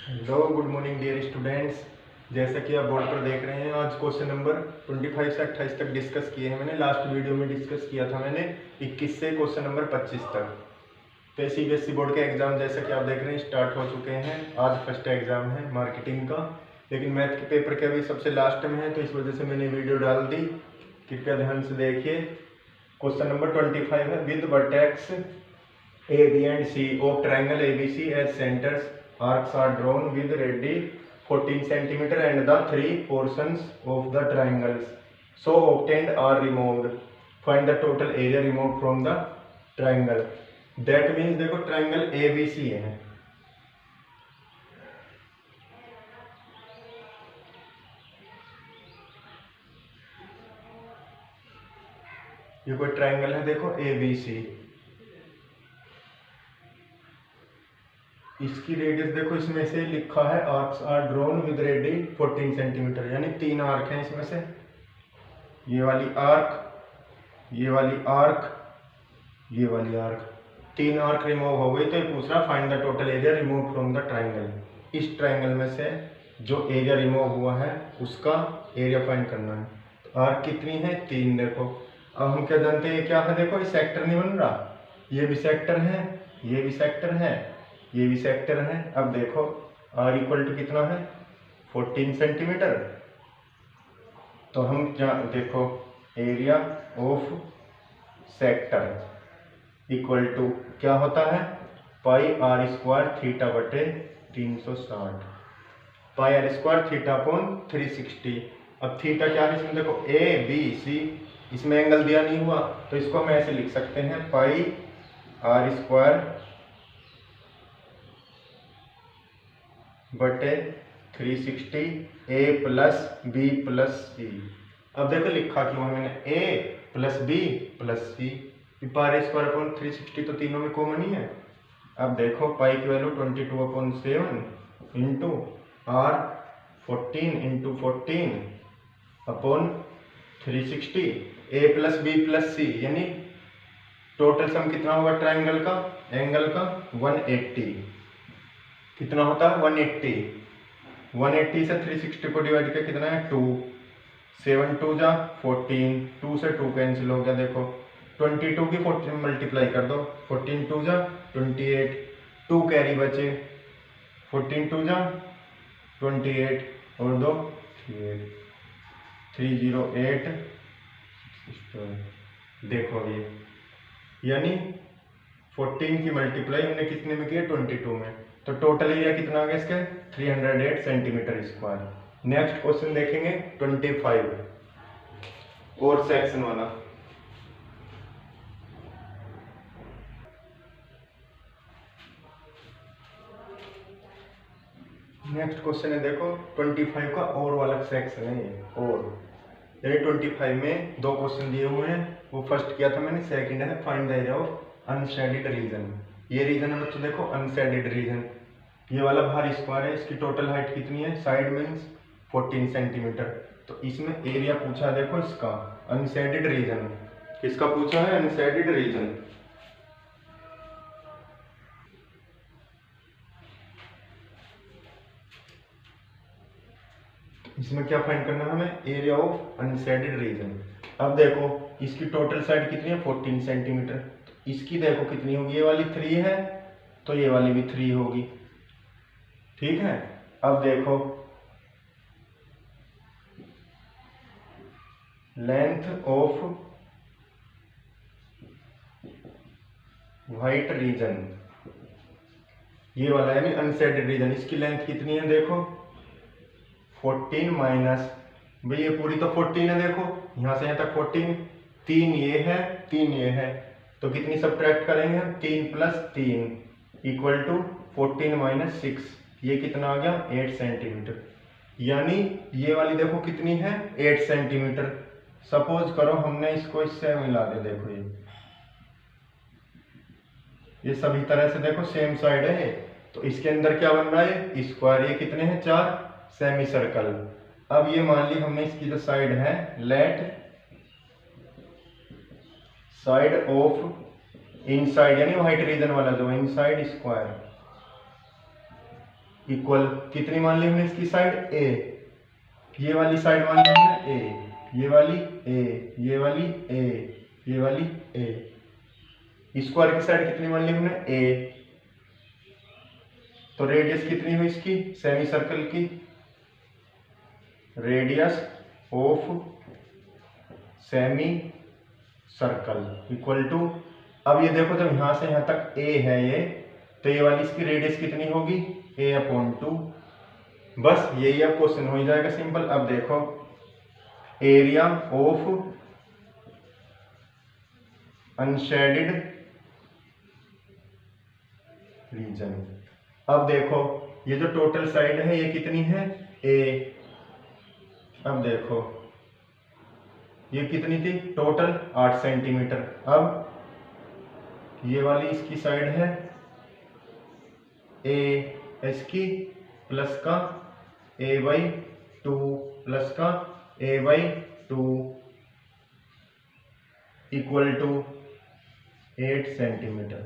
Hello good morning dear students. जैसा कि आप बोर्ड पर देख रहे हैं, आज क्वेश्चन नंबर 25 से 28 तक डिस्कस किए हैं। मैंने लास्ट वीडियो में डिस्कस किया था मैंने 21 से क्वेश्चन नंबर 25 तक। तो सीबीएसई बोर्ड के एग्जाम जैसा कि आप देख रहे हैं स्टार्ट हो चुके हैं। आज फर्स्ट एग्जाम है मार्केटिंग का, लेकिन मैथ के पेपर के अभी सबसे लास्ट में है, तो इस वजह से मैंने वीडियो डाल दी। कृपया ध्यान से देखिए। क्वेश्चन नंबर 25 है, with vertex A, B and C of triangle ABC as centers, arcs are drawn with ready 14 centimeter and the three portions of the triangles so obtained are removed. Find the total area removed from the triangle. That means देखो triangle ABC है, ये कोई triangle है देखो ABC। इसकी radius देखो, इसमें से लिखा है arcs are drawn with radii 14 centimetre, यानी 3 आर्क हैं इसमें से। ये वाली आर्क, ये वाली आर्क, ये वाली आर्क, 3 आर्क रिमूव हो गई। तो ये पूछ रहा find the total area remove from the triangle. इस ट्राइंगल में से जो एरिया रिमूव हुआ है उसका एरिया फाइंड करना है। तो आर्क कितनी है? 3। देखो अब हम क्या जानते हैं, क्या है देखो, ये सेक्टर नहीं बन रहा, ये भी सेक्टर है, ये भी सेक्टर है, ये भी सेक्टर है। अब देखो आर इक्वल टू कितना है? 14 सेंटीमीटर। तो हम देखो area of sector equal to क्या होता है? पाई आर स्क्वायर थीटा बटे 360, pi R square theta upon 360। अब थीटा क्या है इसमें देखो, ए बी सी, इसमें एंगल दिया नहीं हुआ, तो इसको हम ऐसे लिख सकते हैं, पाई आर स्क्वायर बटे 360 ए प्लस बी प्लस सी। अब देखो लिखा क्यों है मैंने, ए प्लस बी प्लस सी, पाई स्क्वायर अपॉन 360 तो तीनों में कॉमन ही है। अब देखो पाई की value 22/7 into R 14 into 14 upon 360 A plus B plus C, यानी टोटल सम कितना होगा ट्राइंगल का, एंगल का 180। कितना होता है? 180। 180 से 360 को डिवाइड किया कितना है? 2। 7 2 जा 14, 2 से 2 कैंसिल हो गया। देखो 22 की 14 मल्टीप्लाई कर दो, 14 2 जा 28, 2 कैरी बचे, 14 2 जा 28 और 2 308। देखो ये यानी 14 की मल्टीप्लाई हमने कितने में किया? 22 में। तो टोटल एरिया कितना आ गया इसके? 308 सेंटीमीटर स्क्वायर। नेक्स्ट क्वेश्चन देखेंगे 25 और सेक्शन वाला। नेक्स्ट क्वेश्चन है देखो 25 का और वाला सेक्शन है ये, और यानी 25 में 2 क्वेश्चन दिए हुए हैं। वो फर्स्ट किया था मैंने, सेकंड है find the area of unshaded region. ये रीजन है बच्चों देखो अनशेडेड रीजन, ये वाला बाहर स्क्वायर है, इसकी टोटल हाइट कितनी है? Side means 14 centimetre. तो इसमें एरिया पूछा है देखो इसका, अनशेडेड रीजन। किसका पूछा है? Unshaded region. इसमें क्या फाइंड करना है हमें? Area of unshaded region. अब देखो इसकी टोटल साइड कितनी है? 14 सेंटीमीटर। तो इसकी देखो कितनी होगी? ये वाली 3 है तो ये वाली भी 3 होगी, ठीक है। अब देखो लेंथ ऑफ व्हाइट रीजन, ये वाला यानी अनशेडेड रीजन, इसकी लेंथ कितनी है? देखो 14 माइनस, भाई ये पूरी तो 14 है, देखो यहां से यहां तक 14, 3 ये है 3 ये है, तो कितनी सब्ट्रैक्ट करेंगे हम? 3 प्लस 3 इक्वल टू 14 माइनस 6, ये कितना आ गया? 8 सेंटीमीटर। यानी ये वाली देखो कितनी है? 8 सेंटीमीटर। सपोज करो हमने इसको इससे मिला दे, देखो ये सभी तरह से देखो सेम साइड है, तो इसके अंदर क्या बन रहा है? स्क्वायर। ये कितने हैं? 4 सेमी सर्कल। अब ये मान ली हमने इसकी जो साइड है, लेट साइड ऑफ इनसाइड यानी व्हाइट रीजन वाला जो इनसाइड स्क्वायर इक्वल कितनी मान ली हमने इसकी साइड ए, ये वाली साइड मान ली हमने ए, ये वाली ए, ये वाली ए, ये वाली ए, स्क्वायर की साइड कितनी मान ली हमने ए। तो रेडियस कितनी हुई इसकी सेमी सर्कल की, radius of semi circle equal to, अब ये देखो जब यहां से यहां तक ए है ये, तो ये वाली इसकी रेडियस कितनी होगी a/2। बस यही अब क्वेश्चन हो जाएगा सिंपल। अब देखो एरिया ऑफ अनशेडेड रीजन। अब देखो ये जो टोटल साइड है ये कितनी है a, अब देखो ये कितनी थी टोटल 8 सेंटीमीटर। अब ये वाली इसकी साइड है a, इसकी प्लस का a/2 प्लस का a/2 इक्वल टू 8 सेंटीमीटर।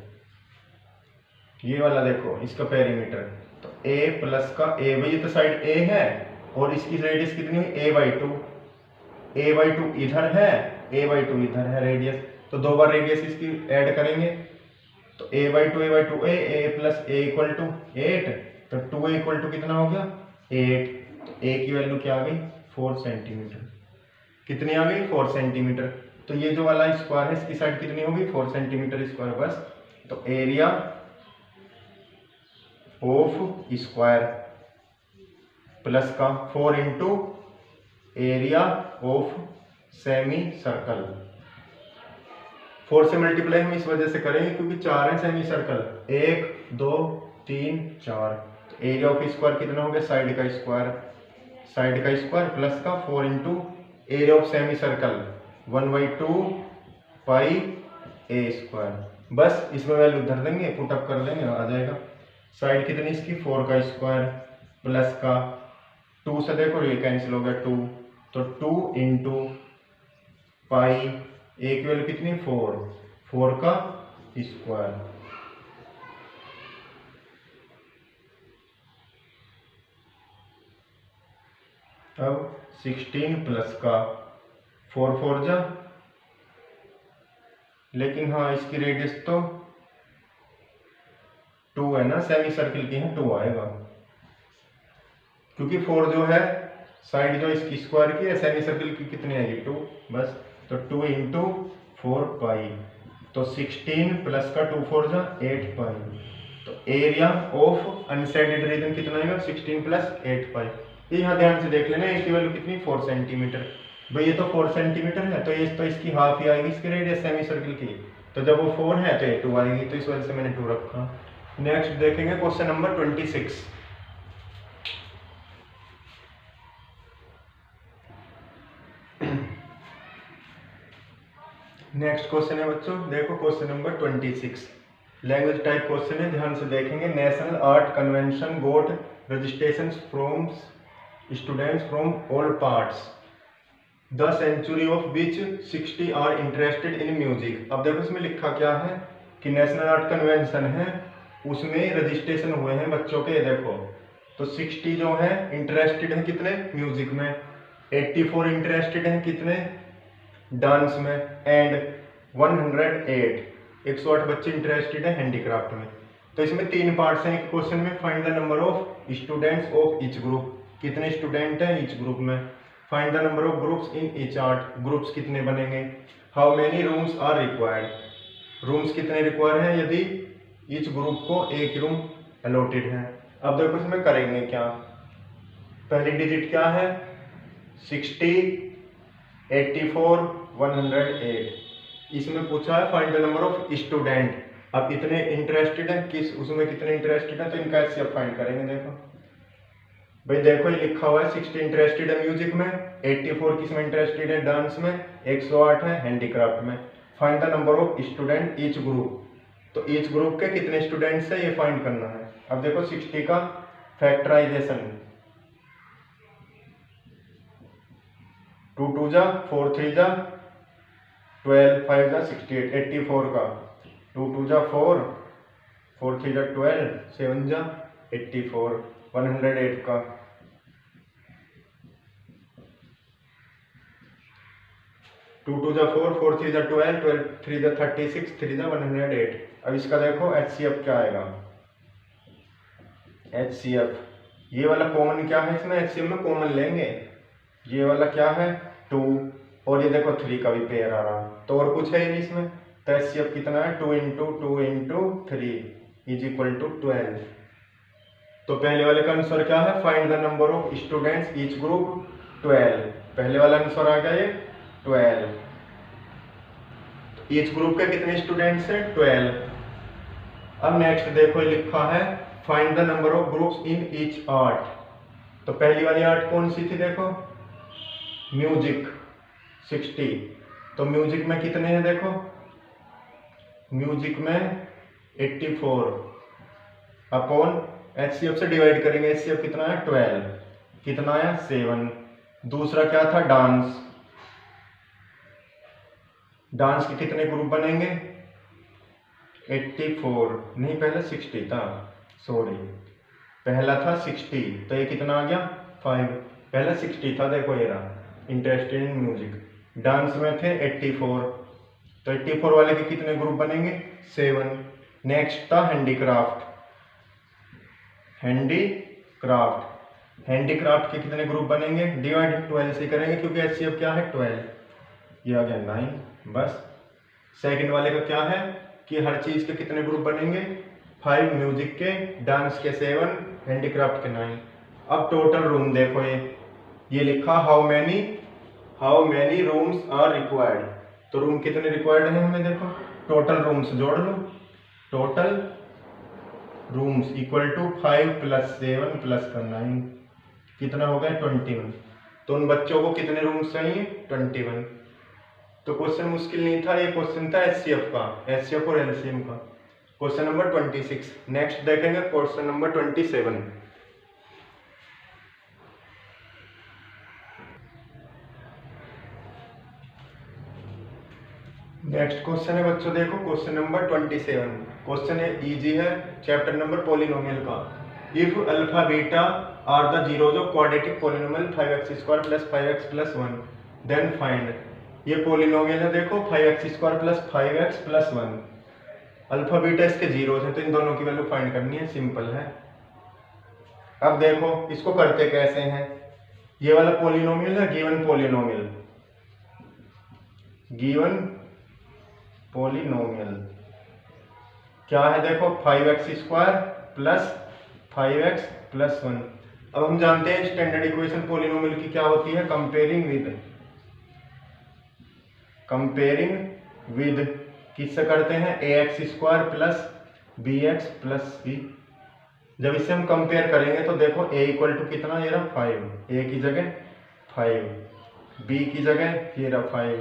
ये वाला देखो इसका पेरीमीटर, तो a प्लस का a, ये तो साइड a है और इसकी रेडियस कितनी हुई a/2, a/2 इधर है, a/2 इधर है रेडियस, तो दो बार रेडियस इसकी ऐड करेंगे, तो a/2 a plus a equal to 8, तो 2a इक्वल टू कितना हो गया 8, तो a की वैल्यू क्या आ गई 4 सेंटीमीटर। कितनी आ गई 4 सेंटीमीटर। तो ये जो वाला स्क्वायर है इसकी साइड कितनी होगी 4 सेंटीमीटर स्क्वायर बस। तो एरिया ऑफ स्क्वायर प्लस का 4 into area of semi circle, 4 से मल्टीप्लाई हम इस वजह से करेंगे क्योंकि 4 है सेमी सर्कल, 1 2 3 4, तो एरिया ऑफ स्क्वायर कितना हो गया साइड का स्क्वायर प्लस का 4 into area of semi circle 1/2 pi a square. बस इसमें वैल्यू धर देंगे, पुटअप कर लेंगे, आ जाएगा। साइड कितनी इसकी 4 का स्क्वायर प्लस का 2 से देखो ये कैंसिल हो गया 2, तो 2 इंटू पाई, a की वैल्यू कितनी 4 का स्क्वायर। अब 16 प्लस का 4 जा, लेकिन हाँ इसकी रेडियस तो 2 है ना, सेमी सर्किल की है 2 आएगा, क्योंकि 4 जो है साइड जो इसकी स्क्वायर की है सेमी सर्किल की कितनी आएगी 2 बस, तो 2 इंटू 4 पाई, तो 16 प्लस का 2 4 जा 8 पाई, तो एरिया ऑफ अनशेडेड रीजन कितना आएगा 16 प्लस 8 पाई। ये यहाँ ध्यान से देख लेना, ए की वैल्यू कितनी 4 सेंटीमीटर, भाई ये तो 4 सेंटीमीटर है, तो ये तो इसकी हाफ ही आएगी इसकी रेडियस सेमी सर्किल की, तो जब वो 4 है तो ये 2 आएगी, तो इस वजह से मैंने 2 रखा। नेक्स्ट देखेंगे क्वेश्चन नंबर 26। नेक्स्ट क्वेश्चन है बच्चों, देखो question number 26, language type question है, ध्यान से देखेंगे। National art convention got registration from students from all parts, the century of which 60 are interested in music. अब देखो इसमें लिखा क्या है कि नेशनल आर्ट कन्वेंशन है, उसमें रजिस्ट्रेशन हुए हैं बच्चों के, देखो तो 60 जो है इंटरेस्टेड है कितने म्यूजिक में, 84 इंटरेस्टेड है कितने डांस में, एंड 108 बच्चे इंटरेस्टेड है हैंडीक्राफ्ट में। तो इसमें 3 पार्ट्स हैं एक क्वेश्चन में। Find the number of students of each group, कितने स्टूडेंट हैं ईच ग्रुप में। Find the number of groups in each art, groups कितने बनेंगे। How many rooms are required, rooms कितने रिक्वायर हैं यदि ईच ग्रुप को एक रूम अलॉटेड है। अब देखो इसमें करेंगे क्या, पहली डिजिट क्या है 60, 84, 108, इसमें पूछा है find the number of student. अब इतने इंटरेस्टेड हैं किस उसमें, कितने इंटरेस्टेड हैं, तो इनका ऐसे अब फाइंड करेंगे। देखो भाई देखो ये लिखा हुआ है 60 इंटरेस्टेड है म्यूजिक में, 84 किस में इंटरेस्टेड है डांस में, 108 है हैंडीक्राफ्ट में। Find the number of student each group, तो ईच ग्रुप के कितने स्टूडेंट्स है ये फाइंड करना है। अब देखो 60 का फैक्टराइजेशन, 2 2 जा 4 3 जा 12, 5 जा 68, 84 का 2 2 जा 4, 4 3 जा 12, 7 जा 84, 108 का। 2 2 जा 4, 4 3 जा 12, 12 3 जा 36, 3 जा 108। अब इसका देखो HCF क्या आएगा। HCF ये वाला कॉमन क्या है इसमें, HCF में कॉमन लेंगे, ये वाला क्या है 2, और ये देखो 3 का भी पेयर आ रहा, तो और कुछ है ही नहीं इसमें। तो HCF कितना है 2 × 2 × 3 = 12। तो पहले वाले का आंसर क्या है, find the number of students each group 12। पहले वाला आंसर आ गया ये 12। ईच ग्रुप के कितने स्टूडेंट्स हैं 12। अब नेक्स्ट देखो लिखा है find the number of groups in each art. तो पहली वाली आर्ट कौन सी थी, देखो म्यूजिक 60। तो म्यूजिक में कितने हैं, देखो म्यूजिक में 84 अपॉन HCF से डिवाइड करेंगे, HCF कितना है 12, कितना है 7। दूसरा क्या था डांस, डांस के कितने ग्रुप बनेंगे 84, नहीं पहले 60 था, सॉरी पहला था 60, तो ये कितना आ गया 5, पहले 60 था, देखो ये रहा इंटरेस्टेड इन म्यूजिक। डांस में थे 84, तो 84 वाले के कितने ग्रुप बनेंगे 7। नेक्स्ट था हैंडीक्राफ्ट, हैंडीक्राफ्ट के कितने ग्रुप बनेंगे, डिवाइड 12 से करेंगे क्योंकि HCF क्या है 12, ये आ गया 9 बस। सेकंड वाले का क्या है कि हर चीज के कितने ग्रुप बनेंगे 5, म्यूजिक के, डांस के 7, हैंडीक्राफ्ट के 9। अब टोटल रूम देखो, ये लिखा how many rooms are required. तो रूम कितने रिक्वायर्ड हैं हमें, देखो टोटल रूम्स जोड़ लो, टोटल रूम्स = 5 + 7 + 9 कितना हो गया 21। तो उन बच्चों को कितने रूम्स चाहिए 21। तो क्वेश्चन मुश्किल नहीं था, ये क्वेश्चन था HCF का, HCF और LCM का। Question number 26। नेक्स्ट देखेंगे क्वेश्चन नंबर 27। नेक्स्ट क्वेश्चन है बच्चों, देखो क्वेश्चन नंबर 27। क्वेश्चन इजी है, चैप्टर नंबर पॉलिनोमियल का। If alpha beta are the zeros of quadratic polynomial 5x² + 5x + 1 then find. ये पॉलिनोमियल है, देखो 5x² + 5x + 1। अल्फा बीटा इसके जीरोज हैं, तो इन दोनों की वैल्यू फाइंड करनी है, सिंपल है। अब देखो इसको करते कैसे हैं, ये वाला पॉलिनोमियल है गिवन पॉलिनोमियल क्या है, देखो 5x² + 5x + 1। अब हम जानते हैं स्टैंडर्ड इक्वेशन पॉलिनोमियल की क्या होती है, कंपेयरिंग विद किससे करते हैं, ax² + bx + c। जब इससे हम कंपेयर करेंगे तो देखो a = कितना, ये रहा 5, a की जगह 5, b की जगह ये रहा 5,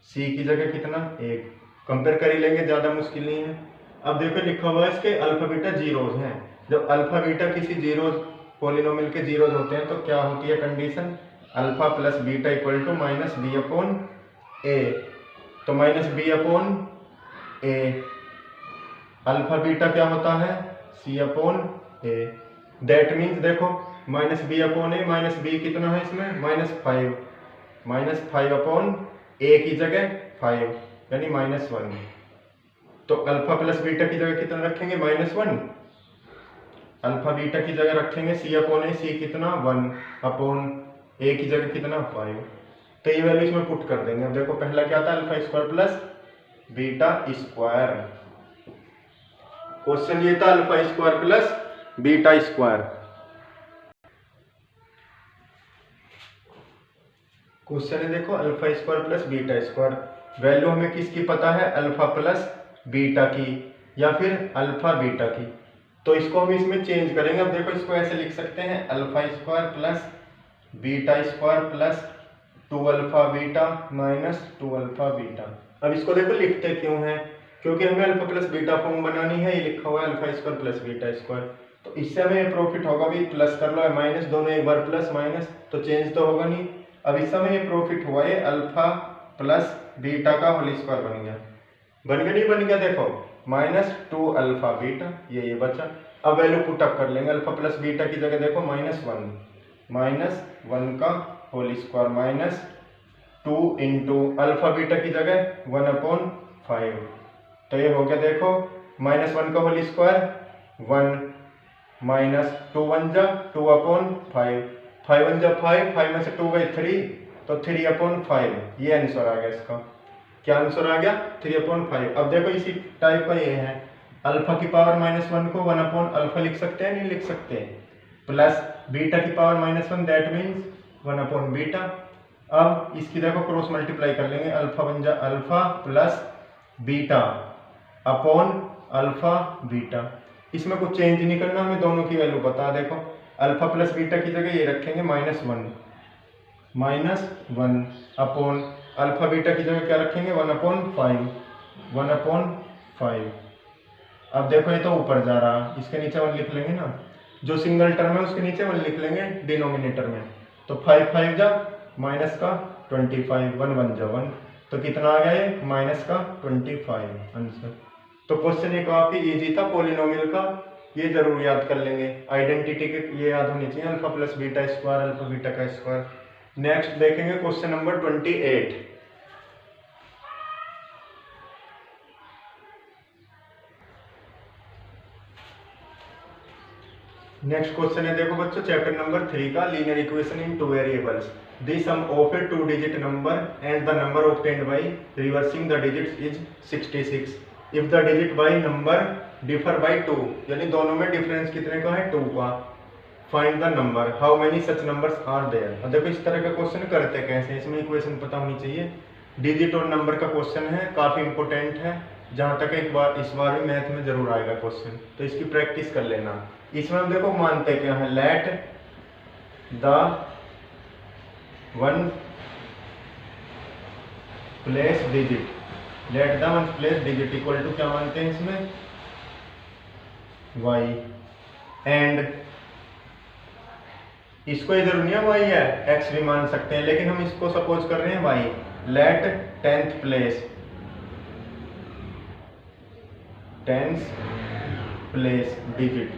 c की जगह कितना 1। कंपेयर कर ही लेंगे, ज्यादा मुश्किल नहीं है। अब देखो लिखा हुआ है इसके अल्फा बीटा जीरोज हैं। जब अल्फा बीटा किसी जीरोज पॉलिनोमियल के जीरोज होते हैं तो क्या होती है कंडीशन, अल्फा + बीटा = -b/a। तो -b/a, अल्फा बीटा क्या होता है c/a। दैट मीन्स देखो -b/a, -b कितना है इसमें -5, -5/a की जगह 5 यानी -1। तो अल्फा + बीटा की जगह कितना रखेंगे -1, अल्फा बीटा की जगह रखेंगे c/a, c कितना 1/a की जगह कितना 5। तो ये वैल्यू इसमें पुट कर देंगे। अब देखो पहला क्या था अल्फा² + बीटा²। क्वेश्चन ये था अल्फा² + बीटा²। क्वेश्चन है देखो अल्फा² + बीटा²। वैल्यू हमें किसकी पता है, अल्फा + बीटा की या फिर अल्फा बीटा की। तो इसको हम इसमें चेंज करेंगे। अब देखो इसको ऐसे लिख सकते हैं अल्फा² + बीटा² + 2α बीटा - 2α बीटा। अब इसको देखो लिखते क्यों हैं, क्योंकि हमें अल्फा + बीटा फॉर्म बनानी है। ये लिखा हुआ है अल्फा² + बीटा², तो इससे हमें प्रॉफिट होगा भी, प्लस कर लो माइनस, दोनों एक बार प्लस माइनस तो चेंज तो होगा नहीं। अब इस समय ये प्रॉफिट हुआ, ये अल्फा + बीटा का होल स्क्वायर बन गया, नहीं बन गया, देखो माइनस 2 अल्फा बीटा, ये बचा। अब वैल्यू पुट अप कर लेंगे। अल्फा प्लस बीटा की जगह देखो माइनस वन का whole square minus 2 into alpha beta की जगह 1/5। तो ये हो गया देखो -1 का होल स्क्वायर 1 माइनस 2 1 जा 2/5, 5 1 जा 5, 5 में से 2 गए 3, तो 3/5। ये आंसर आ गया इसका। क्या आंसर आ गया? 3/5। अब देखो इसी टाइप का ये है, अल्फा की पावर -1 को 1/अल्फा लिख सकते हैं, नहीं लिख सकते, प्लस बीटा की पावर -1 दैट मीन्स 1/बीटा। अब इसकी देखो क्रॉस मल्टीप्लाई कर लेंगे, अल्फा बन जा alpha plus beta upon alpha beta. इसमें कुछ चेंज नहीं करना, हमें दोनों की वैल्यू पता है। देखो अल्फा प्लस बीटा की जगह ये रखेंगे -1 अपॉन अल्फा बीटा की जगह क्या रखेंगे 1/5। अब देखो ये तो ऊपर जा रहा, इसके नीचे 1 लिख लेंगे ना, जो सिंगल टर्म है उसके नीचे 1 लिख लेंगे डिनोमिनेटर में। तो 5 5 जा माइनस का 25, 1 1 जा 1, तो कितना आ गया ये -25 आंसर। तो क्वेश्चन ये काफी इजी था पॉलिनोमियल का, ये जरूर याद कर लेंगे। आइडेंटिटी के ये याद होनी चाहिए, alpha plus beta square alpha beta का स्क्वायर। नेक्स्ट देखेंगे क्वेश्चन नंबर 28। नेक्स्ट क्वेश्चन है देखो बच्चों चैप्टर नंबर 3 का, linear equation in two variables. The sum of a 2 digit number and the number obtained by reversing the digits is 66 if the digit by number differ by 2, यानी दोनों में difference कितने का है 2 का। Find the number, how many such numbers are there. अब देखो इस तरह का क्वेश्चन करते कैसे, इसमें इक्वेशन पता होनी चाहिए। डिजिट और नंबर का क्वेश्चन है, काफी इंपॉर्टेंट है, जहां तक इस बार भी मैथ में जरूर आएगा क्वेश्चन, तो इसकी प्रैक्टिस कर लेना। इसमें हम देखो मानते क्या है, let the one place digit equal to क्या मानते हैं इसमें y, एंड इसको इधर नहीं है y है, x भी मान सकते हैं, लेकिन हम इसको सपोज कर रहे हैं y। Let 10th place digit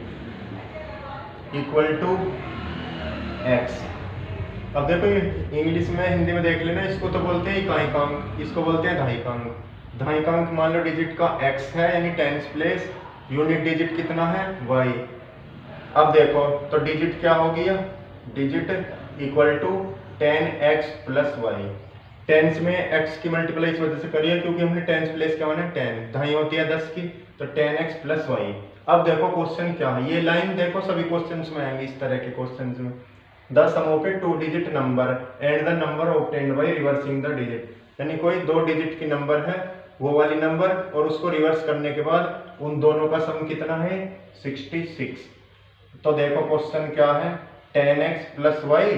equal to x। अब देखो इंग्लिश में हिंदी में देख लेना, इसको तो बोलते हैं इकाइकांक, इसको बोलते हैं दहाइकांक। दहाइकांक मान लो डिजिट का x है, यानी 10th प्लेस, यूनिट डिजिट कितना है y। अब देखो तो डिजिट क्या हो गया, digit equal to 10x plus Y. Tens में x की मल्टीप्लाई इस वजह से करिए क्योंकि हमने टेंस प्लेस क्या माना 10, दहाई होती है 10 की, तो 10x प्लस वाई। अब देखो क्वेश्चन क्या है, ये लाइन देखो सभी क्वेश्चंस में आएंगे इस तरह के क्वेश्चंस में। The sum of a 2 digit number and the number obtained by reversing the digit, यानी कोई 2 डिजिट की नंबर है वो वाली नंबर, और उसको रिवर्स करने के बाद उन दोनों का सम कितना है 66। तो देखो क्वेश्चन क्या है, 10x प्लस वाई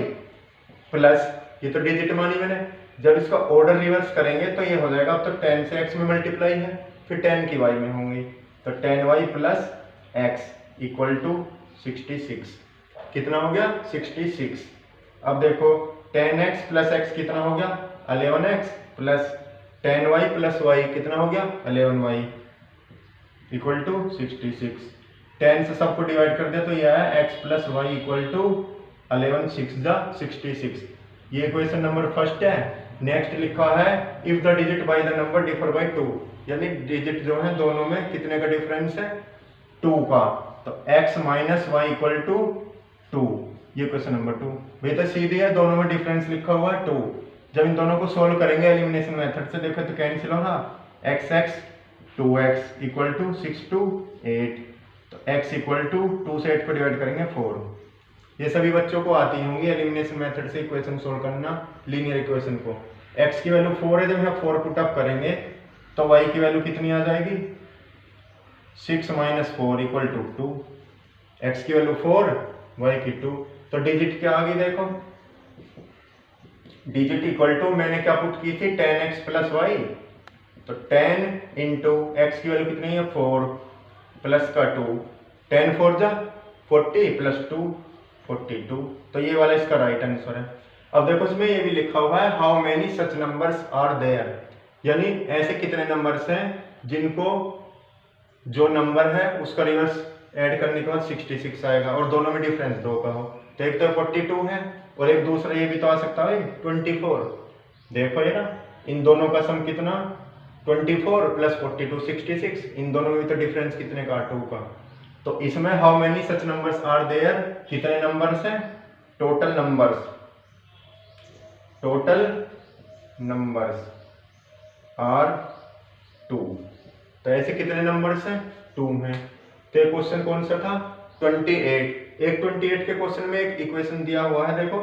प्लस, ये तो डिजिट मानी मैंने, जब इसका ऑर्डर रिवर्स करेंगे तो ये हो जाएगा, अब तो 10 से x में मल्टीप्लाई है, फिर 10 की y में होंगी, तो 10y plus x equal to 66। कितना हो गया 66। अब देखो 10x प्लस x कितना हो गया 11x plus 10y plus y कितना हो गया 11y इक्वल टू 66। 10 से सबको डिवाइड कर दिया तो यह है x plus Y equal to 11 6 जा 66। ये इक्वेशन नंबर फर्स्ट है। नेक्स्ट लिखा है if the digit by the number differ by 2, यानी डिजिट जो है दोनों में कितने का डिफरेंस है 2 का, तो x minus Y equal to 2। ये क्वेश्चन नंबर 2 भाई तो सीधी है, दोनों में डिफरेंस लिखा हुआ है 2। जब इन दोनों को सोल्व करेंगे एलिमिनेशन मेथड से, देखो तो कैंसिल होगा, x 2x equal to 6 to 8, तो x इक्वल टू 2 से 8 को डिवाइड करेंगे 4। ये सभी बच्चों को आती होंगी एलिमिनेशन मेथड से इक्वेशन सोल्व करना, लीनियर इक्वेशन को। x की वैल्यू 4 है, जब यहाँ 4 पुट अप करेंगे तो y की वैल्यू कितनी आ जाएगी 6 माइनस 4 इक्वल टू 2। x की वैल्यू 4 y की 2, तो डिजिट क्या आ गई देखो, डिजिट इक्वल टू मैंने क्या पुट की थी 10x प्लस वाई, तो 10 इंटू एक्स की वैल्यू कितनी है 4 प्लस का 2, 10 4 जा 40 प्लस 2 42, तो ये वाला इसका राइट आंसर है। अब देखो इसमें ये भी लिखा हुआ है how many such numbers are there, यानी ऐसे कितने नंबर्स हैं जिनको जो नंबर है उसका रिवर्स ऐड करने के बाद 66 आएगा और दोनों में डिफरेंस 2 का हो। तो एक तो 42 है और एक दूसरा ये भी तो आ सकता है 24। देखो ये ना, इन दोनों का सम कितना 24 प्लस 42 66। इन दोनों में भी तो डिफरेंस कितने का 2 का। तो इसमें how many such numbers are there, कितने नंबर्स हैं, टोटल नंबर्स आर 2। तो ऐसे कितने नंबर्स हैं 2 हैं। तो ये क्वेश्चन कौन सा था 28। एक 28 के क्वेश्चन में एक इक्वेशन दिया हुआ है, देखो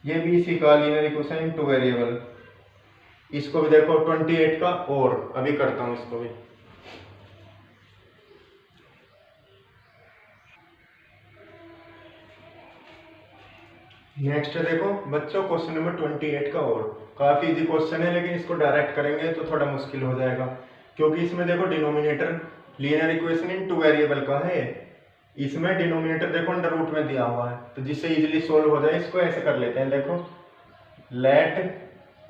ये भी इसी का लीनियर इक्वेशन इन 2 वेरिएबल। इसको भी देखो 28 का, और अभी करता हूं इसको भी। नेक्स्ट है देखो बच्चों क्वेश्चन नंबर 28 का, और काफी इजी क्वेश्चन है, लेकिन इसको डायरेक्ट करेंगे तो थोड़ा मुश्किल हो जाएगा, क्योंकि इसमें देखो डिनोमिनेटर लीनियर इक्वेशन इन 2 वेरिएबल का है। इसमें डिनोमिनेटर देखो अंडर रूट में दिया हुआ है, तो जिससे इजीली सोल्व हो जाए इसको ऐसे कर लेते हैं। देखो लेट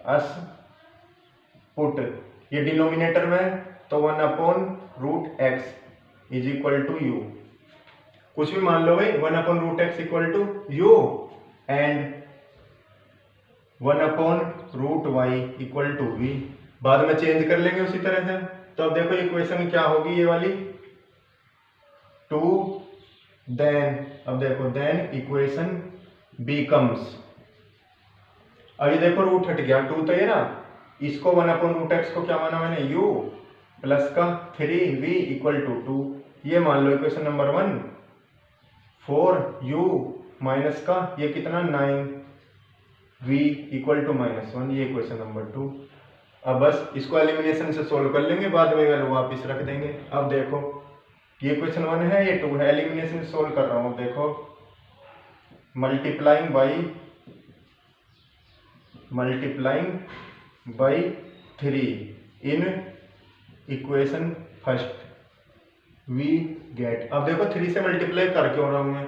अस पुट, ये डिनोमिनेटर में तो 1/√x is equal to you, कुछ भी मान लो भाई, 1/√x equal to U and 1/√y equal to v। बाद में चेंज कर लेंगे उसी तरह से। तो अब देखो इक्वेशन क्या होगी ये वाली 2, देन अब देखो देन इक्वेशन बिकम्स, अभी देखो रूट हट गया 2, तो ये ना इसको 1/√x को क्या माना मैंने u प्लस का 3v इक्वल टू 2। ये मान लो इक्वेशन नंबर 1। 4u माइनस का ये कितना 9v इक्वल टू -1, ये इक्वेशन नंबर 2। अब बस इसको एलिमिनेशन से सोल्व कर लेंगे, बाद में वैल्यू वापस रख देंगे। अब देखो ये इक्वेशन 1 है, ये 2 है, एलिमिनेशन से सोल्व कर रहा हूँ। देखो multiplying by 3 in equation first we get. अब देखो 3 से मल्टीप्लाई कर क्यों रहा हूं मैं,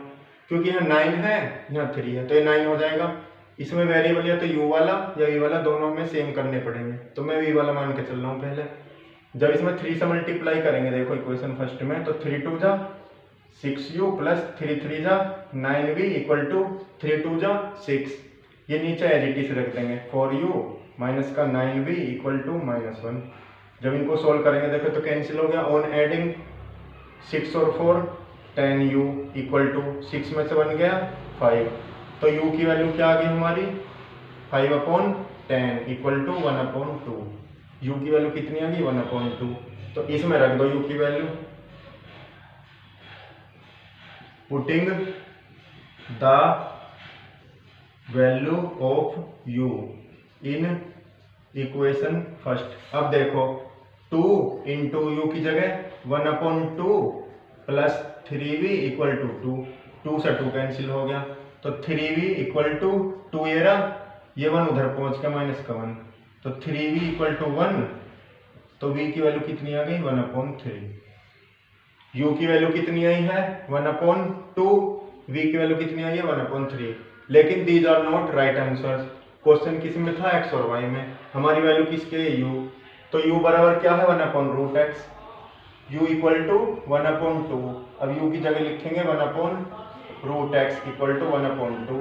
क्योंकि यहाँ 9 है यहाँ 3 है, तो ये 9 हो जाएगा। इसमें वेरिएबल या तो u वाला या v वाला, दोनों में सेम करने पड़ेंगे, तो मैं v वाला मान के चल रहा हूँ पहले। जब इसमें 3 से मल्टीप्लाई करेंगे देखो इक्वेशन फर्स्ट में, तो 3 2 जा 6u प्लस 3 3 जा 9v इक्वल टू 3 2 जा 6। ये नीचे एज इट इज रख देंगे 4u माइनस का 9v इक्वल टू -1। जब इनको सोल्व करेंगे देखो तो कैंसिल हो गया। ऑन एडिंग 6 और 4 10u इक्वल टू 6 में से बन गया 5, तो u की वैल्यू क्या आ गई हमारी 5/10 इक्वल टू 1/2। u की वैल्यू कितनी आ गई 1/2। तो इसमें रख दो u की value. Putting the value of u in equation first. अब देखो 2 इंटू यू की जगह 1/2 प्लस 3v इक्वल टू 2, 2 से 2 कैंसिल हो गया, तो 3v इक्वल टू 2, ये रहा, ये 1 उधर पहुंच गया -1, तो 3v इक्वल टू 1। तो v की वैल्यू कितनी आ गई 1/3। u की वैल्यू कितनी आई है 1/2, v की वैल्यू कितनी आई है 1/3। लेकिन these are not right answers. Question किस में था x और y में, हमारी वैल्यू किसके है u, तो u बराबर क्या है 1/√x, u इक्वल टू 1/2। अब u की जगह लिखेंगे 1/√x इक्वल टू 1/2।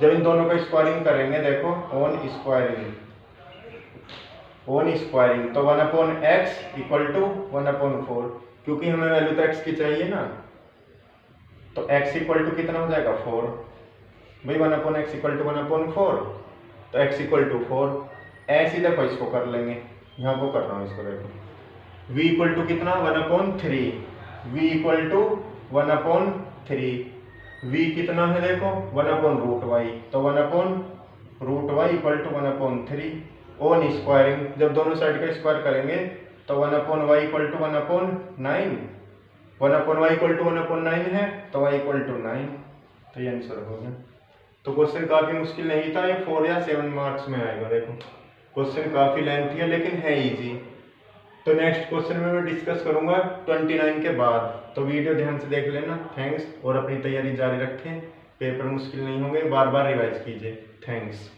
जब इन दोनों का स्क्वायरिंग करेंगे देखो ऑन स्क्वायरिंग तो 1/x इक्वल टू 1/4, क्योंकि हमें वैल्यू तो x की चाहिए ना, तो x इक्वल टू कितना हो जाएगा 4 भाई, 1/x इक्वल टू 1/4, तो x इक्वल टू 4। ऐसे ही देखो इसको कर लेंगे, यहाँ को कर रहा हूँ इसको। देखो v इक्वल टू कितना 1/3, v इक्वल टू 1/3, v कितना है देखो 1/√y, तो 1/√y equal to 1/3। On squaring जब दोनों साइड का स्क्वायर करेंगे तो 1/y equal to 1/9, 1/y equal to 1/9 है, तो y इक्वल टू 9, तो ये आंसर हो गया। तो क्वेश्चन काफी मुश्किल नहीं था, ये 4 या 7 मार्क्स में आएगा। देखो क्वेश्चन काफी लेंथी है लेकिन है इजी। तो नेक्स्ट क्वेश्चन में मैं डिस्कस करूंगा 29 के बाद, तो वीडियो ध्यान से देख लेना। थैंक्स, और अपनी तैयारी जारी रखें, पेपर मुश्किल नहीं होंगे, बार बार रिवाइज कीजिए। थैंक्स।